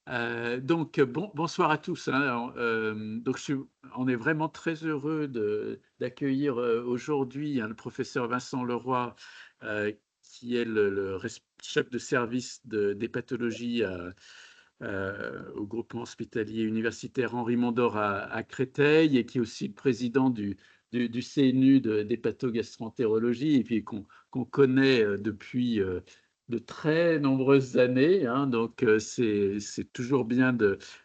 Bonsoir à tous, hein. On est vraiment très heureux d'accueillir aujourd'hui, hein, le professeur Vincent Leroy, qui est le chef de service d'hépatologie au groupement hospitalier universitaire Henri Mondor à Créteil, et qui est aussi le président du CNU d'hépatogastroentérologie, et puis qu'on connaît depuis de très nombreuses années, hein. C'est toujours bien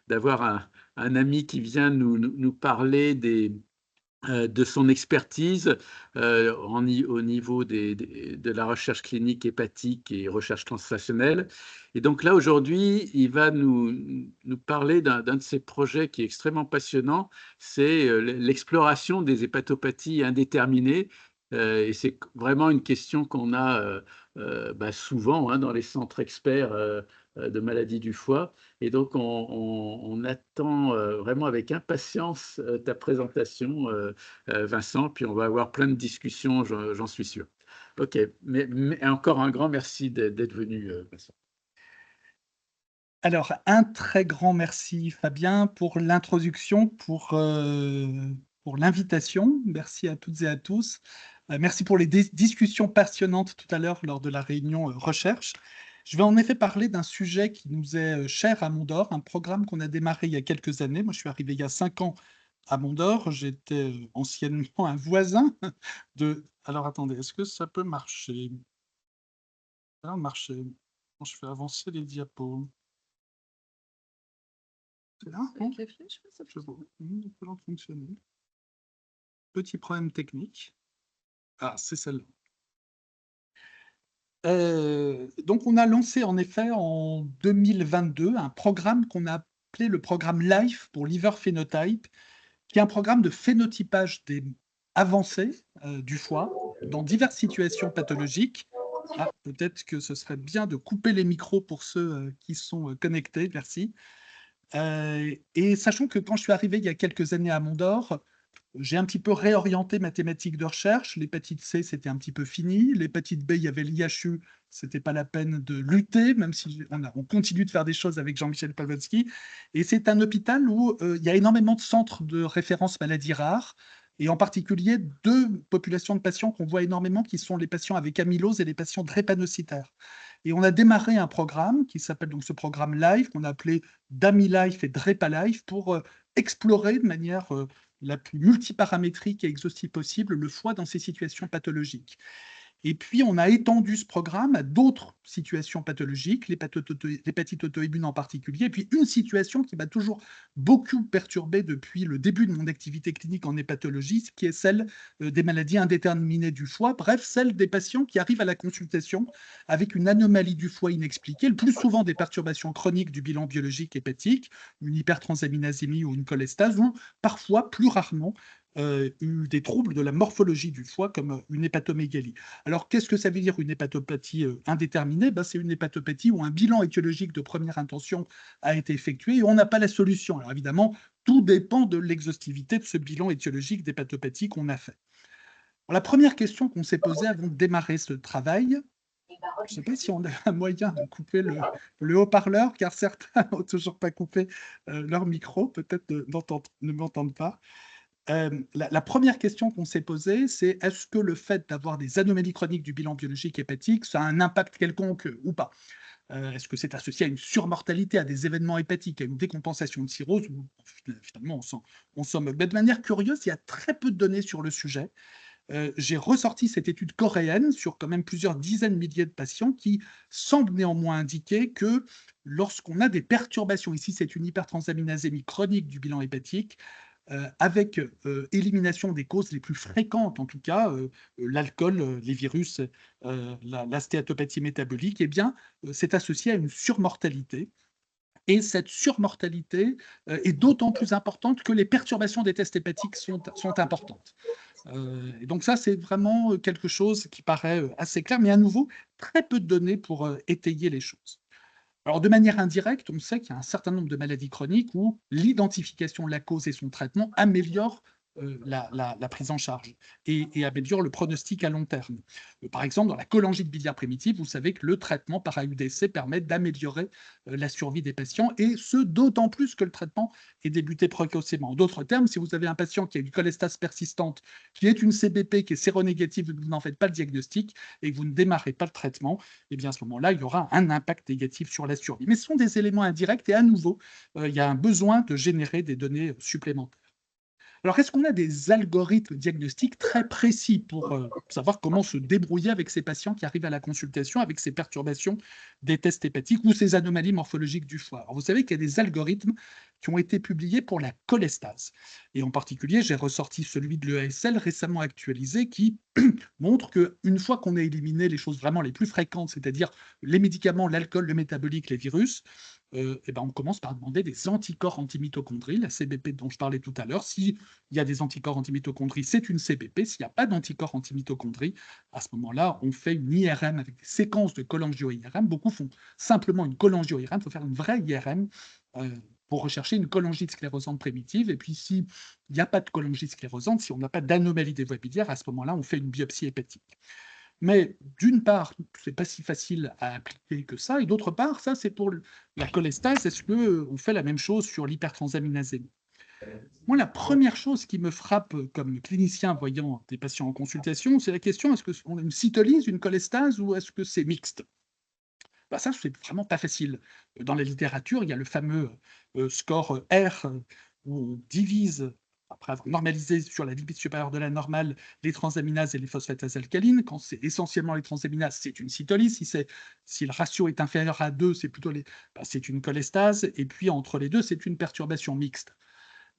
d'avoir un ami qui vient nous parler de son expertise au niveau de la recherche clinique hépatique et recherche translationnelle. Et donc là, aujourd'hui, il va nous parler d'un de ses projets qui est extrêmement passionnant, c'est l'exploration des hépatopathies indéterminées. Et c'est vraiment une question qu'on a souvent, hein, dans les centres experts de maladies du foie. Et donc, on attend vraiment avec impatience ta présentation, Vincent, puis on va avoir plein de discussions, j'en suis sûr. OK, mais encore un grand merci d'être venu, Vincent. Alors, un très grand merci Fabien pour l'introduction, pour l'invitation. Merci à toutes et à tous. Merci pour les discussions passionnantes tout à l'heure lors de la réunion recherche. Je vais en effet parler d'un sujet qui nous est cher à Mondor, un programme qu'on a démarré il y a quelques années. Moi, je suis arrivé il y a 5 ans à Mondor. J'étais anciennement un voisin de... Alors, attendez, est-ce que ça peut marcher? Ça va marcher. Je fais avancer les diapos. C'est là, non? Avec les flèches, ouais, ça Je fonctionne. vois. Ça peut leur fonctionner. Petit problème technique. Ah, c'est celle-là. Donc, on a lancé en effet en 2022 un programme qu'on a appelé le programme LIFE pour Liver Phenotype, qui est un programme de phénotypage des avancées du foie dans diverses situations pathologiques. Ah, peut-être que ce serait bien de couper les micros pour ceux qui sont connectés. Merci. Et sachant que quand je suis arrivé il y a quelques années à Mondor, j'ai un petit peu réorienté ma thématique de recherche. L'hépatite C, c'était un petit peu fini. L'hépatite B, il y avait l'IHU, c'était pas la peine de lutter, même si on continue de faire des choses avec Jean-Michel Pawlowski. Et c'est un hôpital où il y a énormément de centres de référence maladies rares, et en particulier deux populations de patients qu'on voit énormément, qui sont les patients avec amylose et les patients drépanocytaires. Et on a démarré un programme qui s'appelle donc ce programme LIFE, qu'on a appelé DAMI-LIFE et DREPA-LIFE, pour explorer de manière la plus multiparamétrique et exhaustive possible le foie dans ces situations pathologiques. Et puis, on a étendu ce programme à d'autres situations pathologiques, l'hépatite auto-immune en particulier, et puis une situation qui m'a toujours beaucoup perturbé depuis le début de mon activité clinique en hépatologie, qui est celle des maladies indéterminées du foie, bref, celle des patients qui arrivent à la consultation avec une anomalie du foie inexpliquée, le plus souvent des perturbations chroniques du bilan biologique hépatique, une hypertransaminasémie ou une cholestase, ou parfois, plus rarement, des troubles de la morphologie du foie comme une hépatomégalie. Alors, qu'est-ce que ça veut dire une hépatopathie indéterminée? C'est une hépatopathie où un bilan étiologique de première intention a été effectué et on n'a pas la solution. Alors évidemment, tout dépend de l'exhaustivité de ce bilan étiologique d'hépatopathie qu'on a fait. Alors, la première question qu'on s'est posée avant de démarrer ce travail, je ne sais pas si on a un moyen de couper le haut-parleur, car certains n'ont toujours pas coupé leur micro, peut-être ne m'entendent pas. La première question qu'on s'est posée, c'est est-ce que le fait d'avoir des anomalies chroniques du bilan biologique hépatique, ça a un impact quelconque ou pas? Est-ce que c'est associé à une surmortalité, à des événements hépatiques, à une décompensation de cirrhose? Ou finalement, on s'en moque. Mais de manière curieuse, il y a très peu de données sur le sujet. J'ai ressorti cette étude coréenne sur quand même plusieurs dizaines de milliers de patients qui semble néanmoins indiquer que lorsqu'on a des perturbations, ici c'est une hypertransaminasémie chronique du bilan hépatique, avec élimination des causes les plus fréquentes, en tout cas, l'alcool, les virus, la stéatopathie métabolique, eh bien, c'est associé à une surmortalité. Et cette surmortalité est d'autant plus importante que les perturbations des tests hépatiques sont importantes. Et donc ça, c'est vraiment quelque chose qui paraît assez clair, mais à nouveau, très peu de données pour étayer les choses. Alors, de manière indirecte, on sait qu'il y a un certain nombre de maladies chroniques où l'identification de la cause et son traitement améliore la prise en charge et améliore le pronostic à long terme. Par exemple, dans la cholangite biliaire primitive, vous savez que le traitement par AUDC permet d'améliorer la survie des patients, et ce, d'autant plus que le traitement est débuté précocement. En d'autres termes, si vous avez un patient qui a une cholestase persistante, qui est une CBP, qui est séronégative, vous n'en faites pas le diagnostic et que vous ne démarrez pas le traitement, et bien à ce moment-là, il y aura un impact négatif sur la survie. Mais ce sont des éléments indirects, et à nouveau, il y a un besoin de générer des données supplémentaires. Alors, est-ce qu'on a des algorithmes diagnostiques très précis pour savoir comment se débrouiller avec ces patients qui arrivent à la consultation avec ces perturbations des tests hépatiques ou ces anomalies morphologiques du foie? Alors, vous savez qu'il y a des algorithmes qui ont été publiés pour la cholestase. Et en particulier, j'ai ressorti celui de l'EASL récemment actualisé qui montre qu'une fois qu'on a éliminé les choses vraiment les plus fréquentes, c'est-à-dire les médicaments, l'alcool, le métabolique, les virus, eh ben on commence par demander des anticorps antimitochondrie, la CBP dont je parlais tout à l'heure. S'il y a des anticorps antimitochondrie, c'est une CBP. S'il n'y a pas d'anticorps antimitochondrie, à ce moment-là, on fait une IRM avec des séquences de cholangio-IRM. Beaucoup font simplement une cholangio-IRM. Il faut faire une vraie IRM pour rechercher une cholangite sclérosante primitive. Et puis, s'il n'y a pas de cholangite sclérosante, si on n'a pas d'anomalie des voies biliaires, à ce moment-là, on fait une biopsie hépatique. Mais d'une part, c'est pas si facile à appliquer que ça, et d'autre part, ça c'est pour la cholestase. Est-ce qu'on fait la même chose sur l'hypertransaminasémie? Moi, la première chose qui me frappe comme clinicien voyant des patients en consultation, c'est la question, est-ce qu'on a une cytolyse, une cholestase, ou est-ce que c'est mixte? Bah ça, c'est vraiment pas facile. Dans la littérature, il y a le fameux score R, où on divise, après avoir normalisé sur la limite supérieure de la normale, les transaminases et les phosphatases alcalines. Quand c'est essentiellement les transaminases, c'est une cytolyse. Si le ratio est inférieur à 2, c'est plutôt c'est une cholestase. Et puis entre les deux, c'est une perturbation mixte.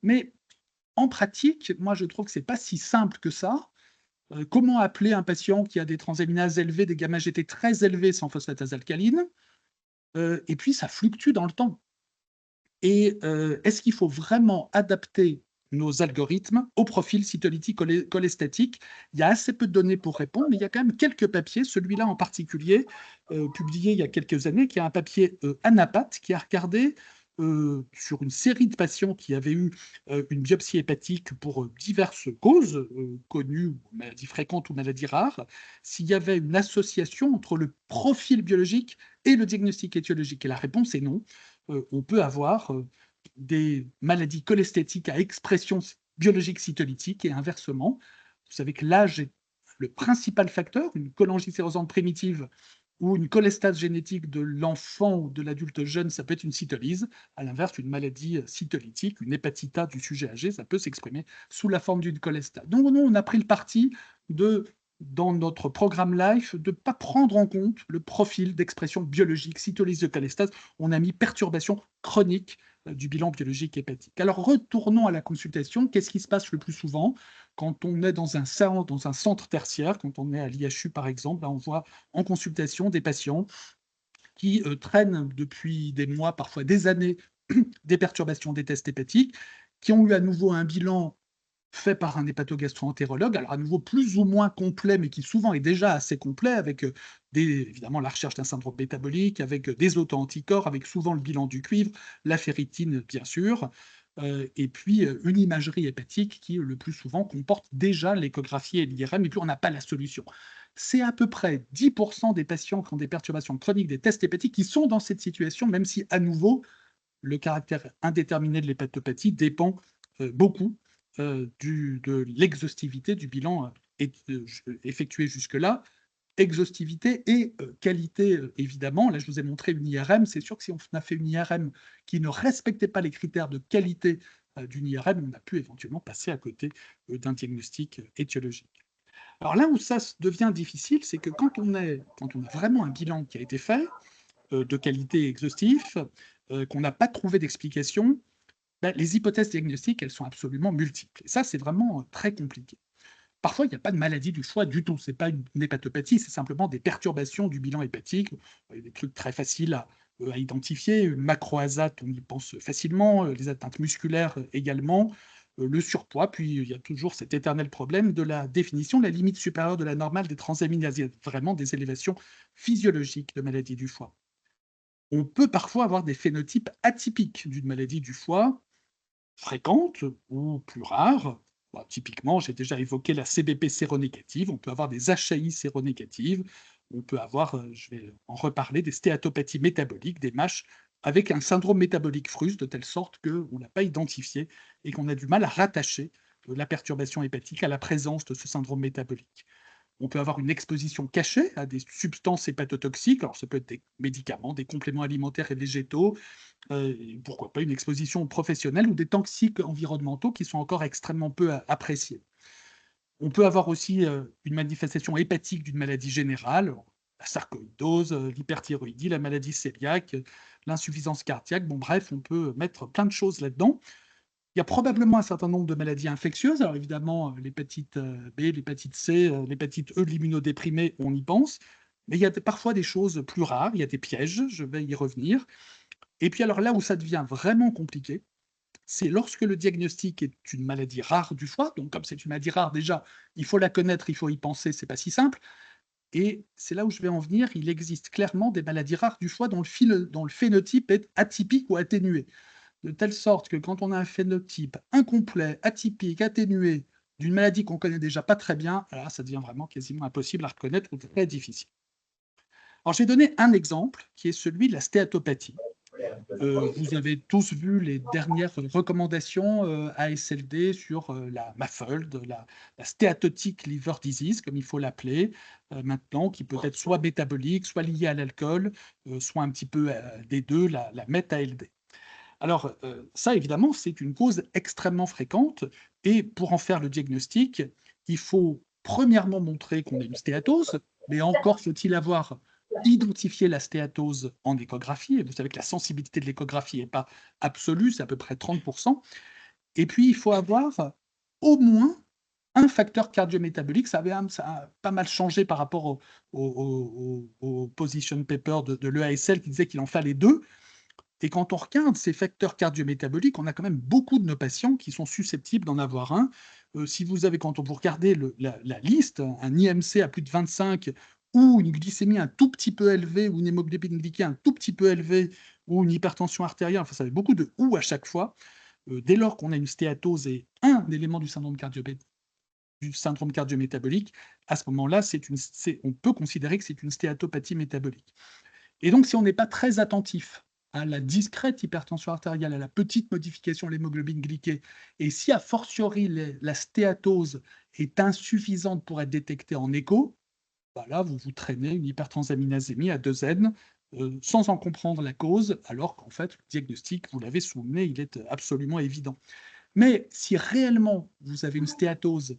Mais en pratique, moi, je trouve que c'est pas si simple que ça. Comment appeler un patient qui a des transaminases élevées, des gamma-GT très élevés sans phosphatase alcaline? Et puis ça fluctue dans le temps. Et est-ce qu'il faut vraiment adapter nos algorithmes au profil cytolytique cholestatique? Il y a assez peu de données pour répondre, mais il y a quand même quelques papiers, celui-là en particulier, publié il y a quelques années, qui est un papier ANAPAT, qui a regardé sur une série de patients qui avaient eu une biopsie hépatique pour diverses causes, connues, maladies fréquentes ou maladies rares, s'il y avait une association entre le profil biologique et le diagnostic étiologique. Et la réponse est non. On peut avoir des maladies cholestétiques à expression biologique cytolytique et inversement. Vous savez que l'âge est le principal facteur. Une cholangicérosante primitive ou une cholestase génétique de l'enfant ou de l'adulte jeune, ça peut être une cytolyse. À l'inverse, une maladie cytolytique, une hépatite A du sujet âgé, ça peut s'exprimer sous la forme d'une cholestase. Donc, nous, on a pris le parti de, dans notre programme LIFE, de ne pas prendre en compte le profil d'expression biologique, cytolyse de cholestase. On a mis perturbation chronique du bilan biologique hépatique. Alors, retournons à la consultation. Qu'est-ce qui se passe le plus souvent? Quand on est dans un centre tertiaire, quand on est à l'IHU par exemple, on voit en consultation des patients qui traînent depuis des mois, parfois des années, des perturbations des tests hépatiques, qui ont eu à nouveau un bilan fait par un hépatogastro-entérologue, alors à nouveau plus ou moins complet, mais qui souvent est déjà assez complet, avec évidemment la recherche d'un syndrome métabolique, avec des auto-anticorps, avec souvent le bilan du cuivre, la ferritine bien sûr, et puis une imagerie hépatique qui le plus souvent comporte déjà l'échographie et l'IRM, et puis on n'a pas la solution. C'est à peu près 10% des patients qui ont des perturbations chroniques des tests hépatiques qui sont dans cette situation, même si à nouveau le caractère indéterminé de l'hépatopathie dépend beaucoup de l'exhaustivité du bilan effectué jusque-là. Exhaustivité et qualité, évidemment. Là, je vous ai montré une IRM. C'est sûr que si on a fait une IRM qui ne respectait pas les critères de qualité d'une IRM, on a pu éventuellement passer à côté d'un diagnostic étiologique. Alors là où ça devient difficile, c'est que quand on a vraiment un bilan qui a été fait, de qualité exhaustif, qu'on n'a pas trouvé d'explication, ben, les hypothèses diagnostiques, elles sont absolument multiples. Et ça, c'est vraiment très compliqué. Parfois, il n'y a pas de maladie du foie du tout. Ce n'est pas une hépatopathie, c'est simplement des perturbations du bilan hépatique. Il y a des trucs très faciles à identifier. Une macroasate, on y pense facilement. Les atteintes musculaires également. Le surpoids. Puis, il y a toujours cet éternel problème de la définition de la limite supérieure de la normale des transaminases. Il y a vraiment des élévations physiologiques de maladie du foie. On peut parfois avoir des phénotypes atypiques d'une maladie du foie, fréquente ou plus rare, Bon, typiquement, j'ai déjà évoqué la CBP séronégative, on peut avoir des HAI séronégatives, on peut avoir, je vais en reparler, des stéatopathies métaboliques, des MASH, avec un syndrome métabolique FRUS, de telle sorte qu'on ne l'a pas identifié et qu'on a du mal à rattacher la perturbation hépatique à la présence de ce syndrome métabolique. On peut avoir une exposition cachée à des substances hépatotoxiques, alors ça peut être des médicaments, des compléments alimentaires et végétaux, pourquoi pas une exposition professionnelle ou des toxiques environnementaux qui sont encore extrêmement peu appréciés. On peut avoir aussi une manifestation hépatique d'une maladie générale, la sarcoïdose, l'hyperthyroïdie, la maladie cœliaque, l'insuffisance cardiaque. Bon, bref, on peut mettre plein de choses là-dedans. Il y a probablement un certain nombre de maladies infectieuses. Alors évidemment, l'hépatite B, l'hépatite C, l'hépatite E, l'immunodéprimé, on y pense. Mais il y a parfois des choses plus rares, il y a des pièges, je vais y revenir. Et puis alors là où ça devient vraiment compliqué, c'est lorsque le diagnostic est une maladie rare du foie. Donc comme c'est une maladie rare déjà, il faut la connaître, il faut y penser, c'est pas si simple. Et c'est là où je vais en venir, il existe clairement des maladies rares du foie dont le phénotype est atypique ou atténué. De telle sorte que quand on a un phénotype incomplet, atypique, atténué, d'une maladie qu'on connaît déjà pas très bien, là, ça devient vraiment quasiment impossible à reconnaître ou très difficile. Alors, je vais donner un exemple qui est celui de la stéatopathie. Vous avez tous vu les dernières recommandations ASLD sur la MAFLD, la steatotic liver disease, comme il faut l'appeler maintenant, qui peut être soit métabolique, soit liée à l'alcool, soit un petit peu des deux, la MET-ALD. Alors, ça, évidemment, c'est une cause extrêmement fréquente. Et pour en faire le diagnostic, il faut premièrement montrer qu'on a une stéatose, mais encore faut-il avoir identifié la stéatose en échographie. Et vous savez que la sensibilité de l'échographie n'est pas absolue, c'est à peu près 30%. Et puis, il faut avoir au moins un facteur cardiométabolique. Ça a pas mal changé par rapport au position paper de l'EASL qui disait qu'il en fallait deux. Et quand on regarde ces facteurs cardiométaboliques, on a quand même beaucoup de nos patients qui sont susceptibles d'en avoir un. Si vous avez, quand vous regardez la liste, un IMC à plus de 25 ou une glycémie un tout petit peu élevée ou une hémoglobine glyquée un tout petit peu élevée ou une hypertension artérielle, enfin ça fait beaucoup de ou à chaque fois. Dès lors qu'on a une stéatose et un élément du syndrome cardiométabolique, à ce moment-là, on peut considérer que c'est une stéatopathie métabolique. Et donc, si on n'est pas très attentif à la discrète hypertension artérielle, à la petite modification de l'hémoglobine glyquée, et si a fortiori la stéatose est insuffisante pour être détectée en écho, bah là, vous vous traînez une hypertransaminasémie à 2N sans en comprendre la cause, alors qu'en fait, le diagnostic, vous l'avez sous le nez, il est absolument évident. Mais si réellement vous avez une stéatose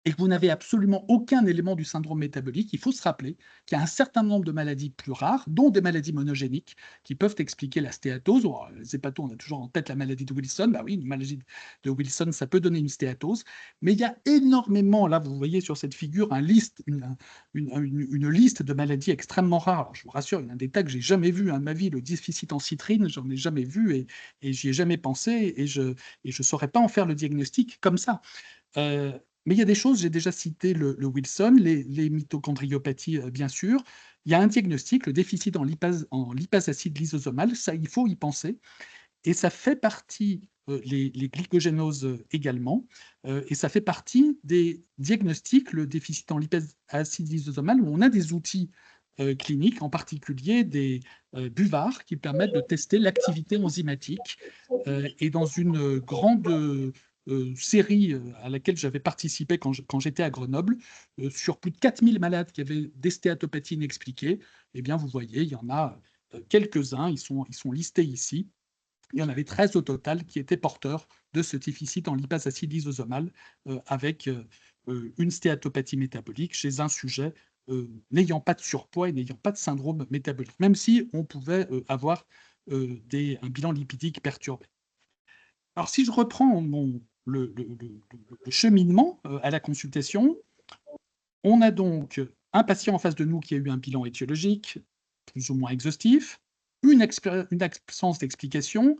et que vous n'avez absolument aucun élément du syndrome métabolique, il faut se rappeler qu'il y a un certain nombre de maladies plus rares, dont des maladies monogéniques, qui peuvent expliquer la stéatose. Oh, les hépatos, on a toujours en tête la maladie de Wilson. Bah oui, une maladie de Wilson, ça peut donner une stéatose. Mais il y a énormément, là, vous voyez sur cette figure, une liste de maladies extrêmement rares. Alors, je vous rassure, il y a un des tas que j'ai jamais vu de ma vie, le déficit en citrine, j'en ai jamais vu et j'y ai jamais pensé et je saurais pas en faire le diagnostic comme ça. Mais il y a des choses, j'ai déjà cité le Wilson, les mitochondriopathies, bien sûr. Il y a un diagnostic, le déficit en lipase acide lysosomale, ça, il faut y penser. Et ça fait partie, les glycogénoses également, et ça fait partie des diagnostics, le déficit en lipase acide lysosomale, où on a des outils cliniques, en particulier des buvars qui permettent de tester l'activité enzymatique. Et dans une grande série à laquelle j'avais participé quand j'étais à Grenoble, sur plus de 4000 malades qui avaient des stéatopathies inexpliquées, eh bien, vous voyez, il y en a quelques-uns, ils sont listés ici. Il y en avait 13 au total qui étaient porteurs de ce déficit en lipase acide lysosomale avec une stéatopathie métabolique chez un sujet n'ayant pas de surpoids et n'ayant pas de syndrome métabolique, même si on pouvait avoir un bilan lipidique perturbé. Alors, si je reprends le cheminement à la consultation, on a donc un patient en face de nous qui a eu un bilan étiologique plus ou moins exhaustif, une absence d'explication,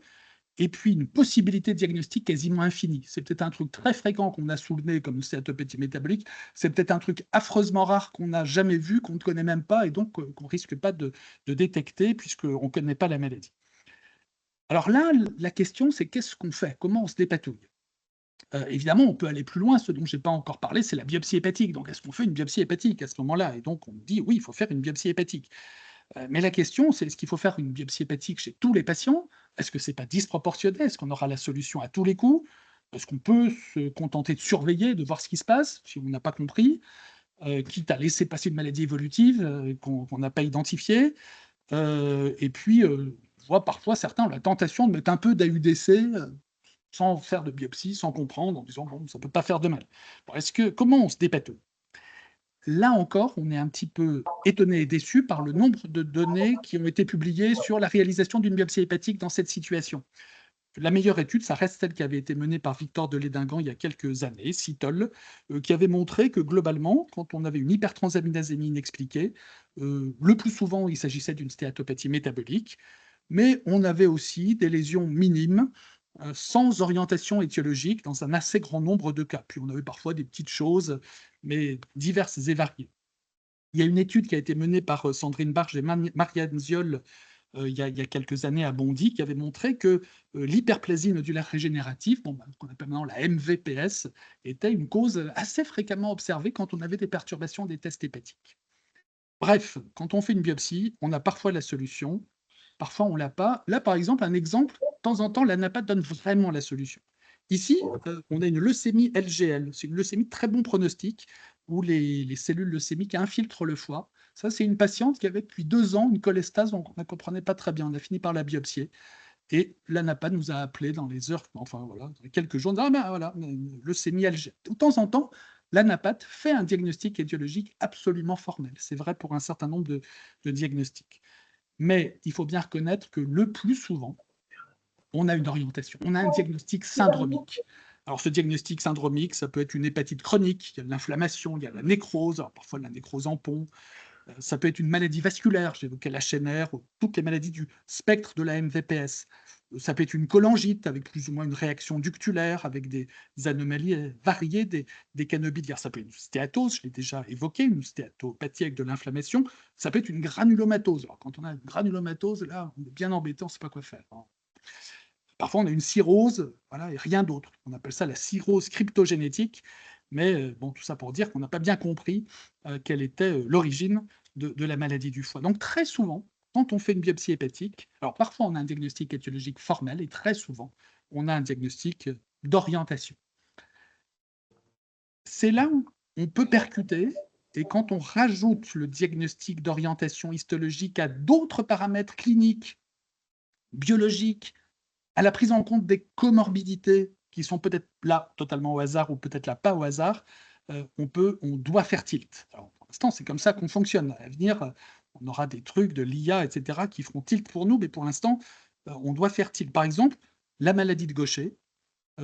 et puis une possibilité de diagnostic quasiment infinie. C'est peut-être un truc très fréquent qu'on a sous le nez comme stéatopathie métabolique, c'est peut-être un truc affreusement rare qu'on n'a jamais vu, qu'on ne connaît même pas, et donc qu'on ne risque pas de détecter puisqu'on ne connaît pas la maladie. Alors là, la question, c'est qu'est-ce qu'on fait? Comment on se dépatouille? Évidemment, on peut aller plus loin. Ce dont je n'ai pas encore parlé, c'est la biopsie hépatique. Donc, est-ce qu'on fait une biopsie hépatique à ce moment-là? Et donc, on dit oui, il faut faire une biopsie hépatique. Mais la question, c'est est-ce qu'il faut faire une biopsie hépatique chez tous les patients? Est-ce que c'est pas disproportionné? Est-ce qu'on aura la solution à tous les coups? Est-ce qu'on peut se contenter de surveiller, de voir ce qui se passe, si on n'a pas compris, quitte à laisser passer une maladie évolutive qu'on n'a pas identifiée? Et puis, je vois parfois certains ont la tentation de mettre un peu d'AUDC sans faire de biopsie, sans comprendre, en disant bon, ça peut pas faire de mal. Bon, comment on se dépatouille? Là encore, on est un petit peu étonné et déçu par le nombre de données qui ont été publiées sur la réalisation d'une biopsie hépatique dans cette situation. La meilleure étude, ça reste celle qui avait été menée par Victor Delédingan il y a quelques années, CITOL, qui avait montré que globalement, quand on avait une hypertransaminasémie inexpliquée, le plus souvent, il s'agissait d'une stéatopathie métabolique, mais on avait aussi des lésions minimes, sans orientation étiologique dans un assez grand nombre de cas. Puis on avait parfois des petites choses, mais diverses et variées. Il y a une étude qui a été menée par Sandrine Barge et Marianne Ziol il y a quelques années à Bondy, qui avait montré que l'hyperplasie nodulaire régénérative, qu'on appelle maintenant la MVPS, était une cause assez fréquemment observée quand on avait des perturbations des tests hépatiques. Bref, quand on fait une biopsie, on a parfois la solution, parfois on l'a pas. Là, par exemple, un exemple, de temps en temps, l'ANAPAT donne vraiment la solution. Ici, on a une leucémie LGL. C'est une leucémie de très bon pronostic, où les cellules leucémiques infiltrent le foie. Ça, c'est une patiente qui avait depuis 2 ans une cholestase, donc on ne comprenait pas très bien. On a fini par la biopsier. Et l'ANAPAT nous a appelé dans les heures, enfin voilà, dans quelques jours, ah ben voilà, leucémie LGL. De temps en temps, l'ANAPAT fait un diagnostic étiologique absolument formel. C'est vrai pour un certain nombre de diagnostics. Mais il faut bien reconnaître que le plus souvent, on a une orientation, on a un diagnostic syndromique. Alors ce diagnostic syndromique, ça peut être une hépatite chronique, il y a de l'inflammation, il y a de la nécrose, alors parfois de la nécrose en pont, ça peut être une maladie vasculaire, j'évoquais l'HNR, toutes les maladies du spectre de la MVPS. Ça peut être une cholangite avec plus ou moins une réaction ductulaire, avec des anomalies variées des canobides. Ça peut être une stéatose, je l'ai déjà évoqué, une stéatopathie avec de l'inflammation. Ça peut être une granulomatose. Alors quand on a une granulomatose, là, on est bien embêté, on ne sait pas quoi faire. Parfois, on a une cirrhose, voilà, et rien d'autre. On appelle ça la cirrhose cryptogénétique. Mais bon, tout ça pour dire qu'on n'a pas bien compris quelle était l'origine de la maladie du foie. Donc très souvent, quand on fait une biopsie hépatique, alors parfois on a un diagnostic étiologique formel et très souvent on a un diagnostic d'orientation. C'est là où on peut percuter et quand on rajoute le diagnostic d'orientation histologique à d'autres paramètres cliniques, biologiques, à la prise en compte des comorbidités qui sont peut-être là totalement au hasard ou peut-être là pas au hasard, on doit faire tilt. Alors, pour l'instant, c'est comme ça qu'on fonctionne. À l'avenir, on aura des trucs de l'IA, et cetera, qui feront tilt pour nous, mais pour l'instant, on doit faire tilt. Par exemple, la maladie de Gaucher,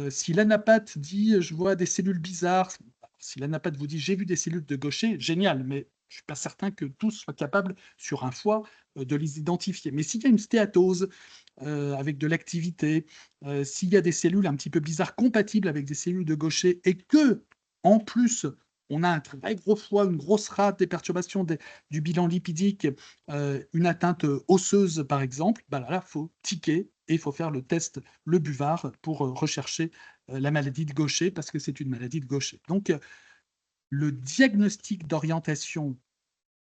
si l'ANAPAT dit: «Je vois des cellules bizarres», si l'ANAPAT vous dit: «J'ai vu des cellules de Gaucher», génial, mais je ne suis pas certain que tous soient capables, sur un foie, de les identifier. Mais s'il y a une stéatose, avec de l'activité, s'il y a des cellules un petit peu bizarres compatibles avec des cellules de Gaucher et que en plus, on a un très gros foie, une grosse rate, des perturbations du bilan lipidique, une atteinte osseuse par exemple, bah là, faut tiquer et il faut faire le test, le buvard, pour rechercher la maladie de Gaucher parce que c'est une maladie de Gaucher. Donc, le diagnostic d'orientation,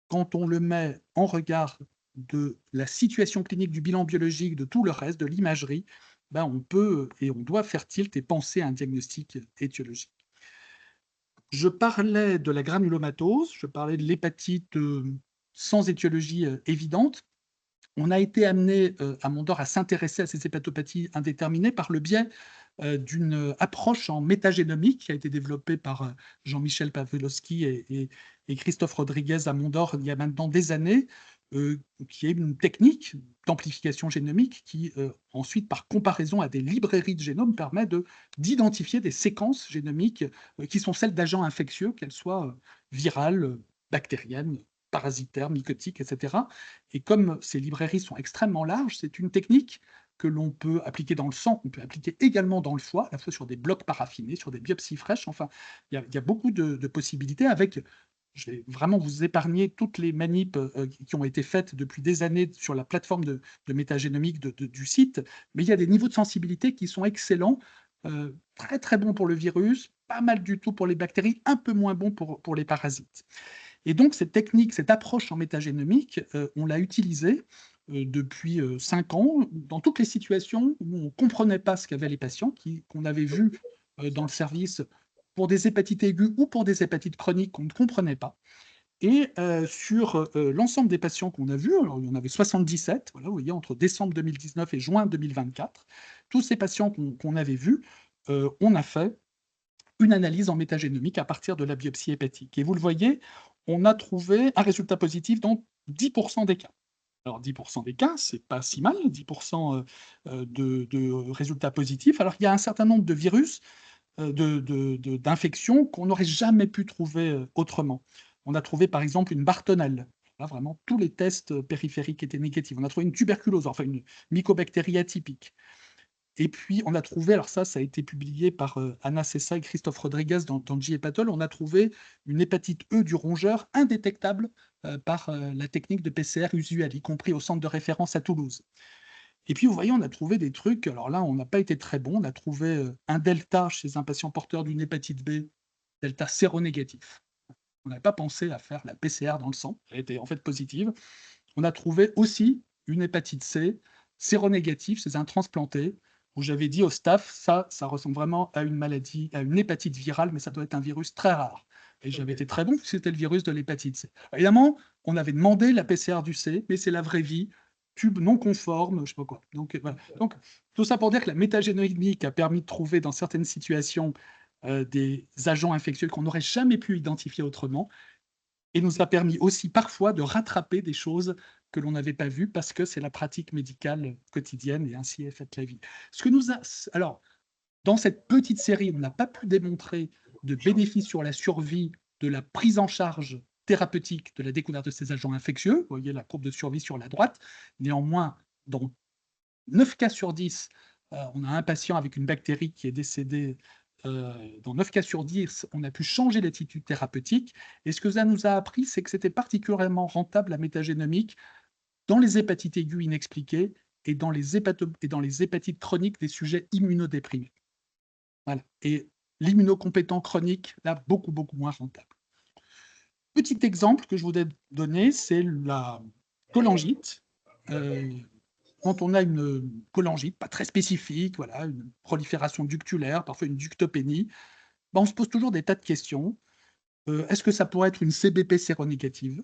quand on le met en regard de la situation clinique, du bilan biologique, de tout le reste, de l'imagerie, ben on peut et on doit faire tilt et penser à un diagnostic étiologique. Je parlais de la granulomatose, je parlais de l'hépatite sans étiologie évidente. On a été amené à Mondor à s'intéresser à ces hépatopathies indéterminées par le biais d'une approche en métagénomique qui a été développée par Jean-Michel Pawlowski et Christophe Rodriguez à Mondor il y a maintenant des années, qui est une technique d'amplification génomique qui, ensuite, par comparaison à des librairies de génomes, permet d'identifier des séquences génomiques qui sont celles d'agents infectieux, qu'elles soient virales, bactériennes, parasitaires, mycotiques, etc. Et comme ces librairies sont extrêmement larges, c'est une technique que l'on peut appliquer dans le sang, qu'on peut appliquer également dans le foie, à la fois sur des blocs paraffinés, sur des biopsies fraîches. Enfin, il y a beaucoup de possibilités avec, je vais vraiment vous épargner toutes les manips qui ont été faites depuis des années sur la plateforme de métagénomique du site, mais il y a des niveaux de sensibilité qui sont excellents. très très bon pour le virus, pas mal du tout pour les bactéries, un peu moins bon pour les parasites. Et donc cette technique, cette approche en métagénomique, on l'a utilisée depuis 5 ans dans toutes les situations où on ne comprenait pas ce qu'avaient les patients, qu'on avait vu dans le service pour des hépatites aiguës ou pour des hépatites chroniques qu'on ne comprenait pas. Et sur l'ensemble des patients qu'on a vus, alors il y en avait 77, voilà, vous voyez, entre décembre 2019 et juin 2024, tous ces patients qu'on avait vus, on a fait une analyse en métagénomique à partir de la biopsie hépatique. Et vous le voyez, on a trouvé un résultat positif dans 10% des cas. Alors 10% des cas, c'est pas si mal, 10% de résultats positifs. Alors il y a un certain nombre de virus, d'infections qu'on n'aurait jamais pu trouver autrement. On a trouvé par exemple une Bartonelle. Là, vraiment, tous les tests périphériques étaient négatifs. On a trouvé une tuberculose, enfin une mycobactérie atypique. Et puis, on a trouvé, alors ça a été publié par Anna Sessa et Christophe Rodriguez dans J-Hepatol, on a trouvé une hépatite E du rongeur indétectable par la technique de PCR usuelle, y compris au centre de référence à Toulouse. Et puis, vous voyez, on a trouvé des trucs, alors là, on n'a pas été très bon, on a trouvé un delta chez un patient porteur d'une hépatite B, delta séronégatif. On n'avait pas pensé à faire la PCR dans le sang, elle était en fait positive. On a trouvé aussi une hépatite C, séronégative chez un transplanté, où j'avais dit au staff, ça ressemble vraiment à une maladie, à une hépatite virale, mais ça doit être un virus très rare. Et j'avais été très bon, puisque c'était le virus de l'hépatite C. Évidemment, on avait demandé la PCR du C, mais c'est la vraie vie, tube non conforme, je ne sais pas quoi. Donc, voilà. Donc, tout ça pour dire que la métagénomique a permis de trouver dans certaines situations des agents infectieux qu'on n'aurait jamais pu identifier autrement, et nous a permis aussi parfois de rattraper des choses que l'on n'avait pas vues parce que c'est la pratique médicale quotidienne et ainsi est faite la vie. Alors, dans cette petite série, on n'a pas pu démontrer de bénéfice sur la survie de la prise en charge thérapeutique de la découverte de ces agents infectieux. Vous voyez la courbe de survie sur la droite. Néanmoins, dans 9 cas sur 10, on a un patient avec une bactérie qui est décédé. Dans 9 cas sur 10, on a pu changer l'attitude thérapeutique. Et ce que ça nous a appris, c'est que c'était particulièrement rentable la métagénomique dans les hépatites aiguës inexpliquées et dans les hépatites chroniques des sujets immunodéprimés. Voilà. Et l'immunocompétent chronique, là, beaucoup, beaucoup moins rentable. Petit exemple que je voudrais donner, c'est la cholangite. Quand on a une cholangite, pas très spécifique, voilà, une prolifération ductulaire, parfois une ductopénie, ben on se pose toujours des tas de questions. Est-ce que ça pourrait être une CBP séronégative?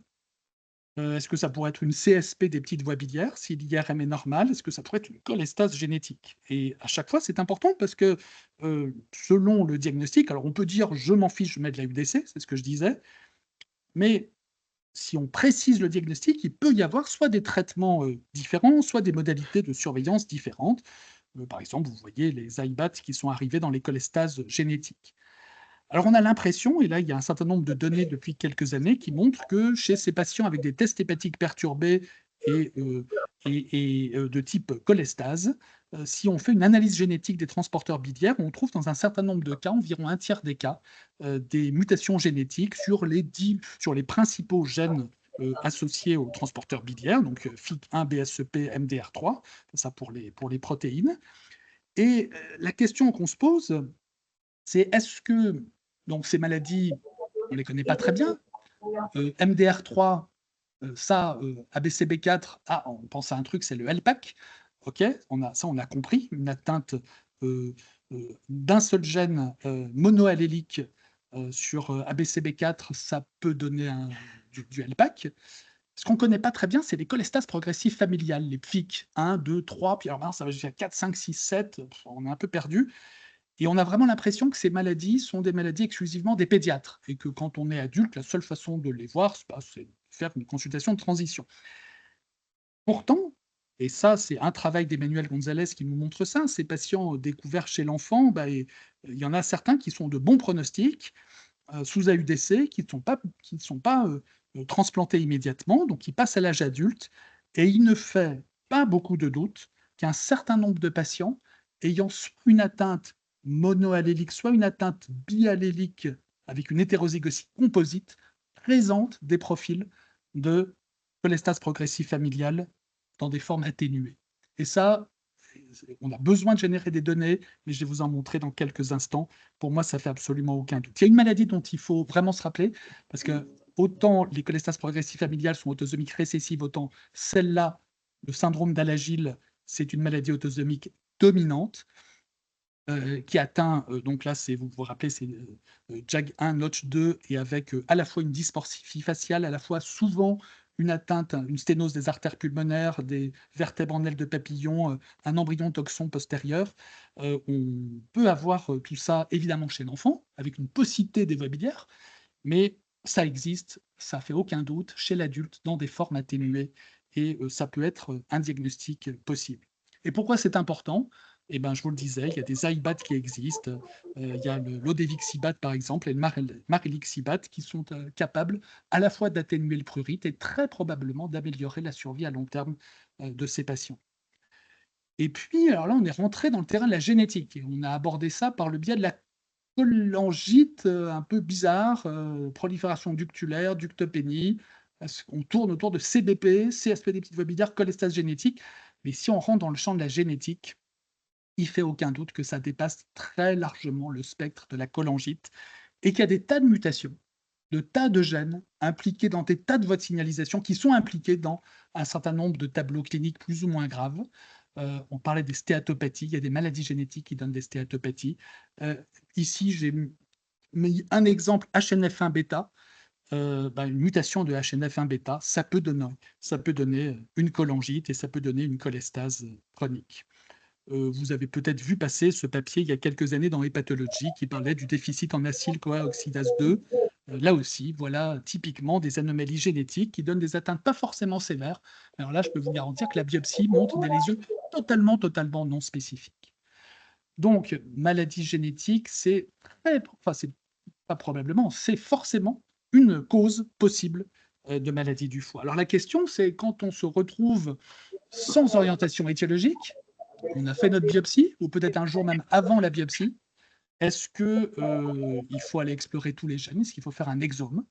Est-ce que ça pourrait être une CSP des petites voies biliaires si l'IRM est normal? Est-ce que ça pourrait être une cholestase génétique? Et à chaque fois, c'est important parce que selon le diagnostic, alors on peut dire je m'en fiche, je mets de la UDC, c'est ce que je disais, mais si on précise le diagnostic, il peut y avoir soit des traitements différents, soit des modalités de surveillance différentes. Par exemple, vous voyez les IBAT qui sont arrivés dans les cholestases génétiques. Alors on a l'impression, et là il y a un certain nombre de données depuis quelques années qui montrent que chez ces patients avec des tests hépatiques perturbés et, de type cholestase, si on fait une analyse génétique des transporteurs biliaires, on trouve dans un certain nombre de cas, environ un tiers des cas, des mutations génétiques sur les principaux gènes associés aux transporteurs biliaires, donc FIC1, BSEP, MDR3, ça pour les protéines. Et la question qu'on se pose, c'est est-ce que donc ces maladies, on ne les connaît pas très bien. MDR3, ABCB4, on pense à un truc, c'est le LPAC. OK, on a compris. Une atteinte d'un seul gène monoallélique sur ABCB4, ça peut donner du LPAC. Ce qu'on ne connaît pas très bien, c'est les cholestases progressives familiales, les PFIC 1, 2, 3, puis alors maintenant ça va jusqu'à 4, 5, 6, 7, on est un peu perdu. Et on a vraiment l'impression que ces maladies sont des maladies exclusivement des pédiatres et que quand on est adulte, la seule façon de les voir, c'est de faire une consultation de transition. Pourtant, et ça c'est un travail d'Emmanuel Gonzalez qui nous montre ça, ces patients découverts chez l'enfant, il y en a certains qui sont de bons pronostics, sous AUDC, qui ne sont pas transplantés immédiatement, donc qui passent à l'âge adulte, et il ne fait pas beaucoup de doute qu'un certain nombre de patients ayant une atteinte monoallélique, soit une atteinte biallélique avec une hétérozygosie composite, présentent des profils de cholestase progressive familiale dans des formes atténuées. Et ça, on a besoin de générer des données, mais je vais vous en montrer dans quelques instants. Pour moi, ça fait absolument aucun doute. Il y a une maladie dont il faut vraiment se rappeler, parce que autant les cholestases progressives familiales sont autosomiques récessives, autant celle-là, le syndrome d'Alagille, c'est une maladie autosomique dominante qui atteint, donc là, vous vous rappelez, c'est JAG1, Notch 2, et avec à la fois une dysmorphie faciale, à la fois souvent une atteinte, une sténose des artères pulmonaires, des vertèbres en aile de papillon, un embryon toxon postérieur. On peut avoir tout ça, évidemment, chez l'enfant, avec une paucité des voies biliaires, mais ça existe, ça fait aucun doute, chez l'adulte, dans des formes atténuées, et ça peut être un diagnostic possible. Et pourquoi c'est important? Eh ben, je vous le disais, il y a des IBAT qui existent. Il y a l'odevixibat, par exemple, et le marilixibat, qui sont capables à la fois d'atténuer le prurite et très probablement d'améliorer la survie à long terme de ces patients. Et puis, alors là, on est rentré dans le terrain de la génétique. Et on a abordé ça par le biais de la cholangite un peu bizarre, prolifération ductulaire, ductopénie. On tourne autour de CBP, CSP des petites voies biliaires, cholestase génétique. Mais si on rentre dans le champ de la génétique, il fait aucun doute que ça dépasse très largement le spectre de la cholangite et qu'il y a des tas de mutations, de tas de gènes impliqués dans des tas de voies de signalisation qui sont impliqués dans un certain nombre de tableaux cliniques plus ou moins graves. On parlait des stéatopathies, il y a des maladies génétiques qui donnent des stéatopathies. Ici, j'ai mis un exemple HNF1 bêta. Une mutation de HNF1 bêta, ça peut donner une cholangite et ça peut donner une cholestase chronique. Vous avez peut-être vu passer ce papier il y a quelques années dans Hépatologie qui parlait du déficit en acyle-CoA oxydase 2. Là aussi, voilà typiquement des anomalies génétiques qui donnent des atteintes pas forcément sévères. Alors là, je peux vous garantir que la biopsie montre des lésions totalement non spécifiques. Donc, maladie génétique, c'est pas probablement, c'est forcément une cause possible de maladie du foie. Alors la question, c'est quand on se retrouve sans orientation étiologique, on a fait notre biopsie, ou peut-être un jour même avant la biopsie, est-ce qu'il faut aller explorer tous les gènes? Est-ce qu'il faut faire un exome?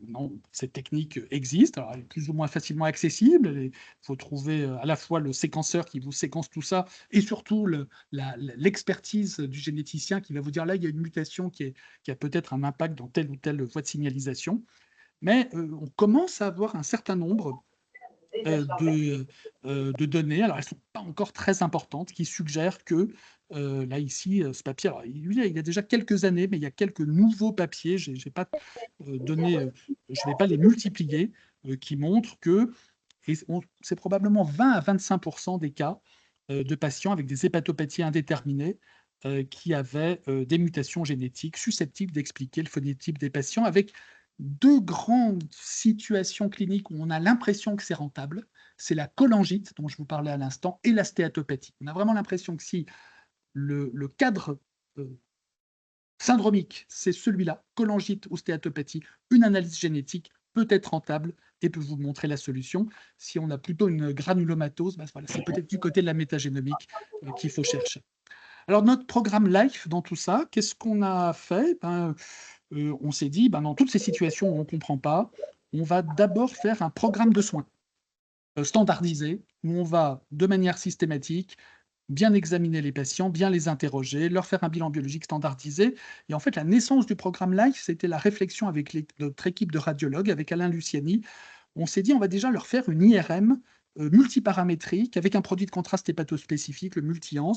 Non, cette technique existe, alors elle est plus ou moins facilement accessible. Il faut trouver à la fois le séquenceur qui vous séquence tout ça et surtout l'expertise du généticien qui va vous dire là, il y a une mutation qui a peut-être un impact dans telle ou telle voie de signalisation. Mais on commence à avoir un certain nombre de données, alors elles ne sont pas encore très importantes, qui suggèrent que, là ici, ce papier, alors il y a déjà quelques années, mais il y a quelques nouveaux papiers, je ne pas donné, je ne vais pas les multiplier, qui montrent que c'est probablement 20 à 25% des cas de patients avec des hépatopathies indéterminées qui avaient des mutations génétiques susceptibles d'expliquer le phénotype des patients, avec deux grandes situations cliniques où on a l'impression que c'est rentable. C'est la cholangite, dont je vous parlais à l'instant, et la stéatopathie. On a vraiment l'impression que si le cadre syndromique, c'est celui-là, cholangite ou stéatopathie, une analyse génétique peut être rentable et peut vous montrer la solution. Si on a plutôt une granulomatose, voilà, c'est peut-être du côté de la métagénomique qu'il faut chercher. Alors, notre programme LIFE dans tout ça, qu'est-ce qu'on a fait? On s'est dit, dans toutes ces situations où on ne comprend pas, on va d'abord faire un programme de soins standardisé, où on va, de manière systématique, bien examiner les patients, bien les interroger, leur faire un bilan biologique standardisé. Et en fait, la naissance du programme LIFE, c'était la réflexion avec notre équipe de radiologues, avec Alain Luciani. On s'est dit, on va déjà leur faire une IRM multiparamétrique avec un produit de contraste hépatospécifique, le multi-ans.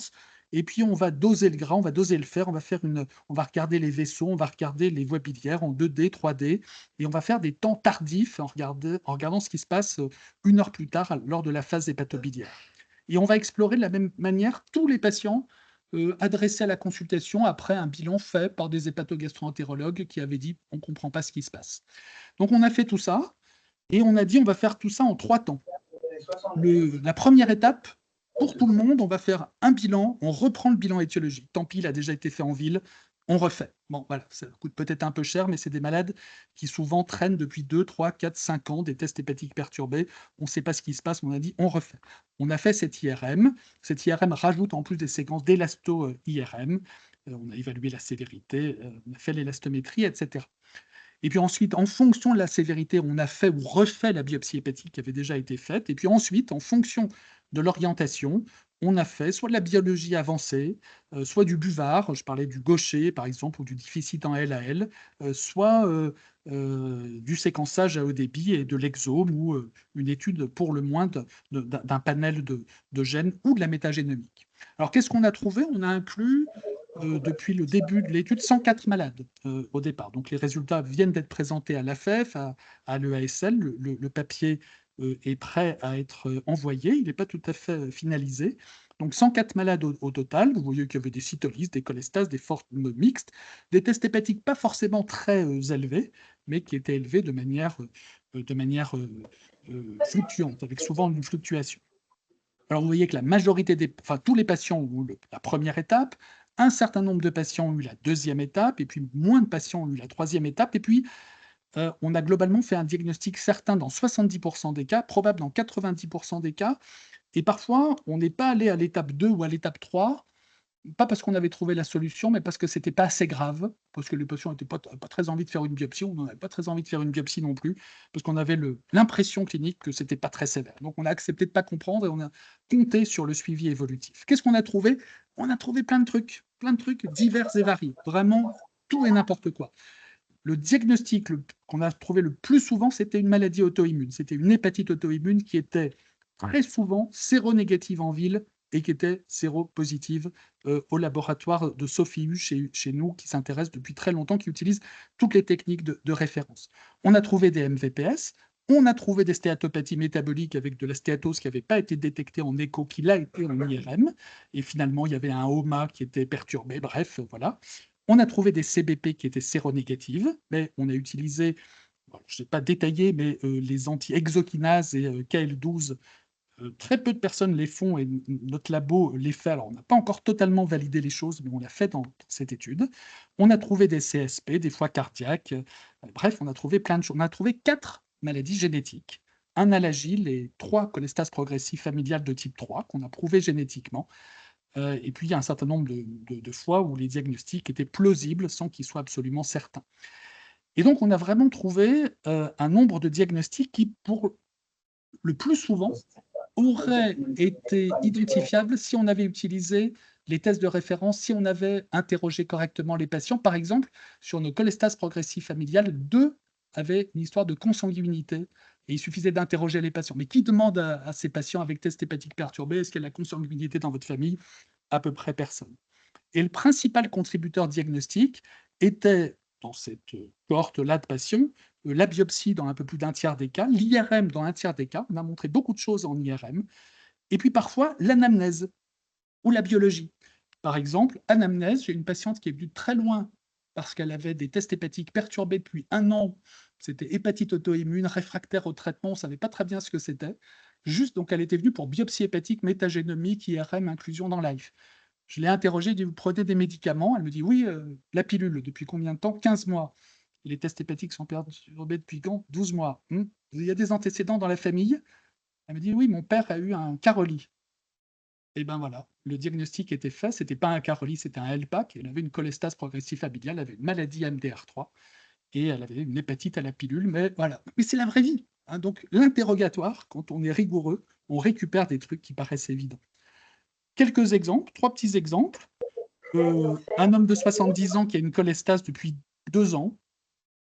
Et puis, on va doser le gras, on va doser le fer, on va regarder les vaisseaux, on va regarder les voies biliaires en 2D, 3D, et on va faire des temps tardifs en regardant ce qui se passe 1 heure plus tard lors de la phase hépatobiliaire. Et on va explorer de la même manière tous les patients adressés à la consultation après un bilan fait par des hépatogastro-entérologues qui avaient dit on ne comprend pas ce qui se passe. Donc on a fait tout ça et on a dit on va faire tout ça en 3 temps. La première étape, pour tout le monde, on va faire un bilan, on reprend le bilan étiologique. Tant pis, il a déjà été fait en ville, on refait. Bon, voilà, ça coûte peut-être un peu cher, mais c'est des malades qui souvent traînent depuis 2, 3, 4, 5 ans, des tests hépatiques perturbés. On ne sait pas ce qui se passe, on a dit on refait. On a fait cette IRM. Cette IRM rajoute en plus des séquences d'élasto-IRM. On a évalué la sévérité, on a fait l'élastométrie, etc. Et puis ensuite, en fonction de la sévérité, on a fait ou refait la biopsie hépatique qui avait déjà été faite. Et puis ensuite, en fonction de l'orientation, on a fait soit de la biologie avancée, soit du buvard, je parlais du gaucher par exemple, ou du déficit en LAL, soit du séquençage à haut débit et de l'exome, ou une étude pour le moins d'un panel de gènes ou de la métagénomique. Alors qu'est-ce qu'on a trouvé? On a inclus depuis le début de l'étude 104 malades au départ. Donc les résultats viennent d'être présentés à l'AFEF, à l'EASL. Le papier est prêt à être envoyé. Il n'est pas tout à fait finalisé. Donc 104 malades au total. Vous voyez qu'il y avait des cytolyses, des cholestases, des formes mixtes, des tests hépatiques pas forcément très élevés, mais qui étaient élevés de manière fluctuante, avec souvent une fluctuation. Alors, vous voyez que la majorité enfin, tous les patients ont eu la première étape, un certain nombre de patients ont eu la deuxième étape, et puis moins de patients ont eu la troisième étape, et puis on a globalement fait un diagnostic certain dans 70% des cas, probable dans 90% des cas, et parfois, on n'est pas allé à l'étape 2 ou à l'étape 3, pas parce qu'on avait trouvé la solution, mais parce que c'était pas assez grave, parce que les patients n'avaient pas très envie de faire une biopsie, on n'avait pas très envie de faire une biopsie non plus, parce qu'on avait l'impression clinique que c'était pas très sévère. Donc on a accepté de pas comprendre et on a compté sur le suivi évolutif. Qu'est-ce qu'on a trouvé? On a trouvé plein de trucs divers et variés, vraiment tout et n'importe quoi. Le diagnostic qu'on a trouvé le plus souvent, c'était une maladie auto-immune. C'était une hépatite auto-immune qui était très souvent séronégative en ville et qui était séropositive au laboratoire de Sophie Hu chez nous, qui s'intéresse depuis très longtemps, qui utilise toutes les techniques de référence. On a trouvé des MVPS, on a trouvé des stéatopathies métaboliques avec de la stéatose qui n'avait pas été détectée en écho, qui l'a été en IRM, et finalement il y avait un HOMA qui était perturbé, bref, voilà. On a trouvé des CBP qui étaient séronégatives, mais on a utilisé, bon, je ne vais pas détailler, mais les anti-hexokinases et KL12, très peu de personnes les font et notre labo les fait. Alors, on n'a pas encore totalement validé les choses, mais on l'a fait dans cette étude. On a trouvé des CSP, des foies cardiaques. Bref, on a trouvé plein de choses. On a trouvé 4 maladies génétiques, un Alagille et 3 cholestases progressives familiales de type 3 qu'on a prouvé génétiquement. Et puis, il y a un certain nombre de fois où les diagnostics étaient plausibles sans qu'ils soient absolument certains. Et donc, on a vraiment trouvé un nombre de diagnostics qui, pour le plus souvent, aurait été identifiable si on avait utilisé les tests de référence, si on avait interrogé correctement les patients. Par exemple, sur nos cholestases progressives familiales, 2 avaient une histoire de consanguinité et il suffisait d'interroger les patients. Mais qui demande à ces patients avec test hépatique perturbé, est-ce qu'il y a de la consanguinité dans votre famille? À peu près personne. Et le principal contributeur diagnostique était, dans cette cohorte-là de patients, la biopsie dans un peu plus d'un tiers des cas, l'IRM dans un tiers des cas. On a montré beaucoup de choses en IRM. Et puis parfois, l'anamnèse ou la biologie. Par exemple, anamnèse, j'ai une patiente qui est venue de très loin parce qu'elle avait des tests hépatiques perturbés depuis 1 an. C'était hépatite auto-immune, réfractaire au traitement, on ne savait pas très bien ce que c'était. Juste, donc, elle était venue pour biopsie hépatique, métagénomique, IRM, inclusion dans LIFE. Je l'ai interrogée, je lui ai dit, vous prenez des médicaments? Elle me dit, oui, la pilule, depuis combien de temps? 15 mois. Les tests hépatiques sont perturbés depuis quand? 12 mois. Il y a des antécédents dans la famille? Elle me dit, oui, mon père a eu un Caroli. Et ben voilà, le diagnostic était fait, c'était pas un Caroli, c'était un LPAC. Elle avait une cholestase progressive familiale, elle avait une maladie MDR3 et elle avait une hépatite à la pilule, mais voilà. Mais c'est la vraie vie, hein. Donc l'interrogatoire, quand on est rigoureux, on récupère des trucs qui paraissent évidents. Quelques exemples, 3 petits exemples. Un homme de 70 ans qui a une cholestase depuis 2 ans,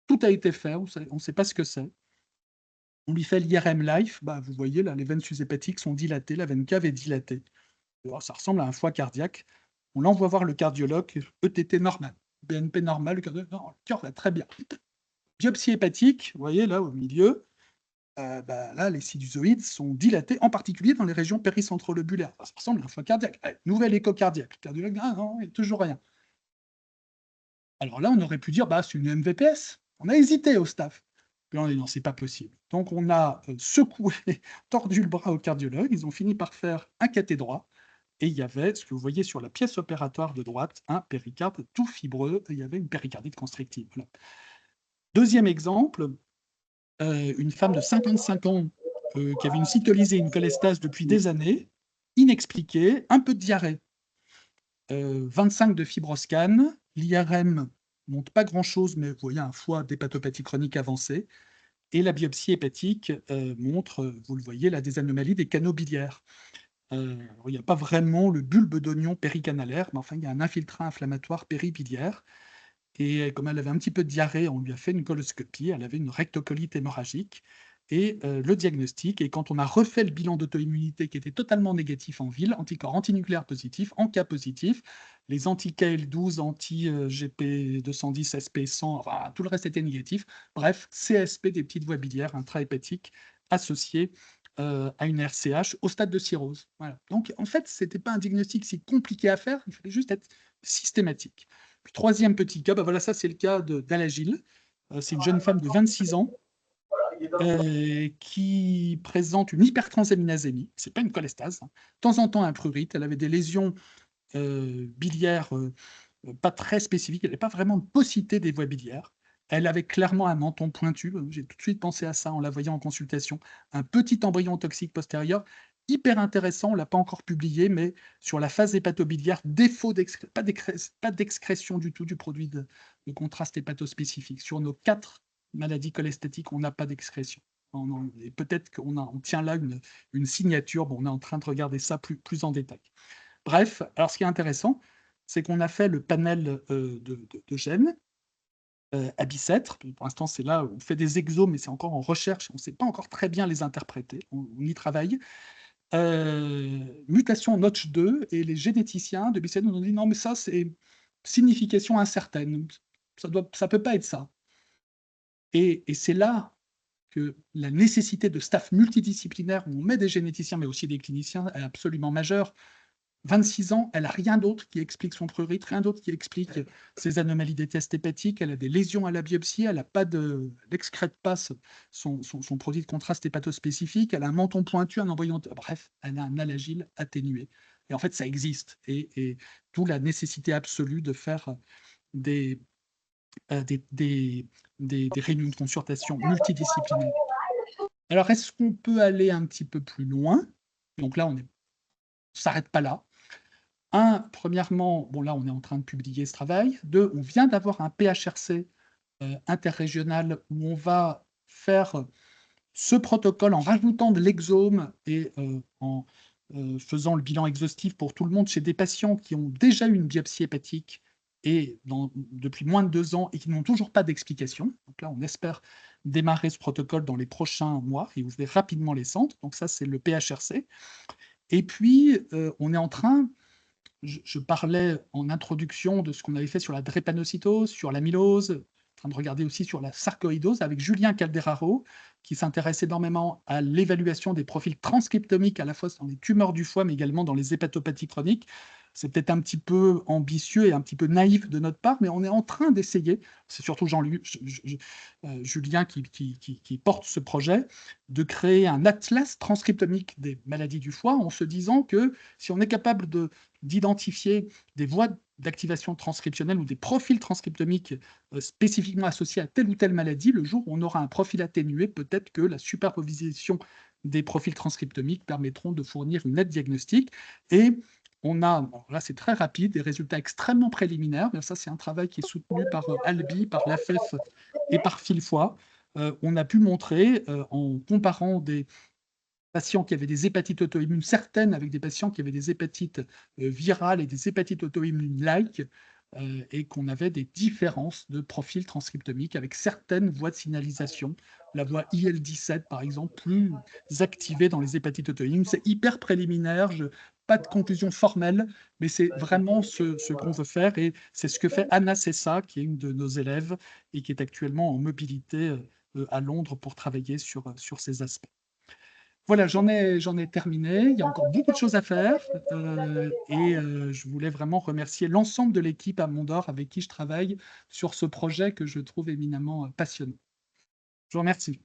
tout a été fait, on ne sait pas ce que c'est. On lui fait l'IRM LIFE, bah, vous voyez là, les veines sus-hépatiques sont dilatées, la veine cave est dilatée. Alors, ça ressemble à un foie cardiaque. On l'envoie voir le cardiologue, ETT normal, BNP normal, le cardiologue, non, le cœur va très bien. Biopsie hépatique, vous voyez là au milieu, bah, là les sinusoïdes sont dilatés, en particulier dans les régions péricentrolobulaires. Ça ressemble à un foie cardiaque. Allez, nouvelle écho cardiaque. Le cardiologue, ah non, il n'y a toujours rien. Alors là, on aurait pu dire, bah, c'est une MVPS. On a hésité au staff. Puis on a dit, non, c'est pas possible. Donc on a secoué, tordu le bras au cardiologue. Ils ont fini par faire un cathé droit. Et il y avait, ce que vous voyez sur la pièce opératoire de droite, un péricarde tout fibreux. Et il y avait une péricardite constrictive. Voilà. Deuxième exemple, une femme de 55 ans qui avait une cytolyse et une cholestase depuis des années, inexpliquée, un peu de diarrhée. 25 de fibroscan, l'IRM montre pas grand-chose, mais vous voyez un foie d'hépatopathie chronique avancée, et la biopsie hépatique montre, vous le voyez, là, des anomalies des canaux biliaires. Il n'y a pas vraiment le bulbe d'oignon péricanalaire, mais enfin, il y a un infiltrat inflammatoire péribiliaire. Et comme elle avait un petit peu de diarrhée, on lui a fait une coloscopie, elle avait une rectocolite hémorragique et le diagnostic et quand on a refait le bilan d'auto-immunité qui était totalement négatif en ville, anticorps antinucléaires positifs, en cas positif, les anti-KL12, anti-GP210, SP100, enfin tout le reste était négatif. Bref, CSP des petites voies biliaires intrahépatiques associées à une RCH au stade de cirrhose. Voilà. Donc en fait, ce n'était pas un diagnostic si compliqué à faire, il fallait juste être systématique. Puis troisième petit cas, bah voilà, ça c'est le cas d'Alagil. C'est une jeune femme de 26 ans qui présente une hypertransaminasémie. C'est pas une cholestase, hein. De temps en temps un prurite. Elle avait des lésions biliaires pas très spécifiques. Elle n'avait pas vraiment de paucité des voies biliaires. Elle avait clairement un menton pointu. J'ai tout de suite pensé à ça en la voyant en consultation. Un petit embryon toxique postérieur, hyper intéressant. On ne l'a pas encore publié, mais sur la phase hépatobiliaire, défaut pas d'excrétion du tout du produit de contraste hépatospécifique. Sur nos 4 maladies cholestatiques, on n'a pas d'excrétion. Et peut-être on tient là une signature. Bon, on est en train de regarder ça plus en détail. Bref, alors ce qui est intéressant, c'est qu'on a fait le panel de gènes à Bicêtre. Pour l'instant, c'est là où on fait des exos, mais c'est encore en recherche. On ne sait pas encore très bien les interpréter. On y travaille. Mutation Notch2, et les généticiens de Bicêtre nous ont dit non, mais ça, c'est signification incertaine. Ça peut pas être ça. Et c'est là que la nécessité de staff multidisciplinaire, où on met des généticiens, mais aussi des cliniciens, est absolument majeure. 26 ans, elle n'a rien d'autre qui explique son prurite, rien d'autre qui explique ses anomalies des tests hépatiques, elle a des lésions à la biopsie, elle n'excrète pas son produit de contraste hépatospécifique, elle a un menton pointu, un embryon, bref, elle a un Alagil atténué. Et en fait, ça existe. Et d'où la nécessité absolue de faire des, des réunions de consultation multidisciplinaires. Alors, est-ce qu'on peut aller un petit peu plus loin? Donc là, on ne s'arrête pas là. Premièrement, bon là, on est en train de publier ce travail. 2, on vient d'avoir un PHRC interrégional où on va faire ce protocole en rajoutant de l'exome et en faisant le bilan exhaustif pour tout le monde chez des patients qui ont déjà eu une biopsie hépatique et depuis moins de 2 ans et qui n'ont toujours pas d'explication. Donc là, on espère démarrer ce protocole dans les prochains mois et ouvrir rapidement les centres. Donc ça, c'est le PHRC. Et puis, on est en train je parlais en introduction de ce qu'on avait fait sur la drépanocytose, sur l'amylose, en train de regarder aussi sur la sarcoïdose avec Julien Calderaro, qui s'intéresse énormément à l'évaluation des profils transcriptomiques à la fois dans les tumeurs du foie, mais également dans les hépatopathies chroniques. C'est peut-être un petit peu ambitieux et un petit peu naïf de notre part, mais on est en train d'essayer, c'est surtout Julien qui porte ce projet, de créer un atlas transcriptomique des maladies du foie en se disant que si on est capable d'identifier des voies d'activation transcriptionnelle ou des profils transcriptomiques spécifiquement associés à telle ou telle maladie, le jour où on aura un profil atténué, peut-être que la superposition des profils transcriptomiques permettront de fournir une aide diagnostique. Et on a, là c'est très rapide, des résultats extrêmement préliminaires, mais ça c'est un travail qui est soutenu par Albi, par l'AFEF et par Filfoy. On a pu montrer, en comparant des patients qui avaient des hépatites auto-immunes certaines avec des patients qui avaient des hépatites virales et des hépatites auto-immunes-like, et qu'on avait des différences de profil transcriptomique avec certaines voies de signalisation, la voie IL-17 par exemple, plus activée dans les hépatites auto-immunes. C'est hyper préliminaire, pas de conclusion formelle, mais c'est vraiment ce qu'on veut faire, et c'est ce que fait Anna Sessa, qui est une de nos élèves et qui est actuellement en mobilité à Londres pour travailler sur ces aspects. Voilà, j'en ai terminé. Il y a encore beaucoup de choses à faire. Je voulais vraiment remercier l'ensemble de l'équipe à Mondor avec qui je travaille sur ce projet que je trouve éminemment passionnant. Je vous remercie.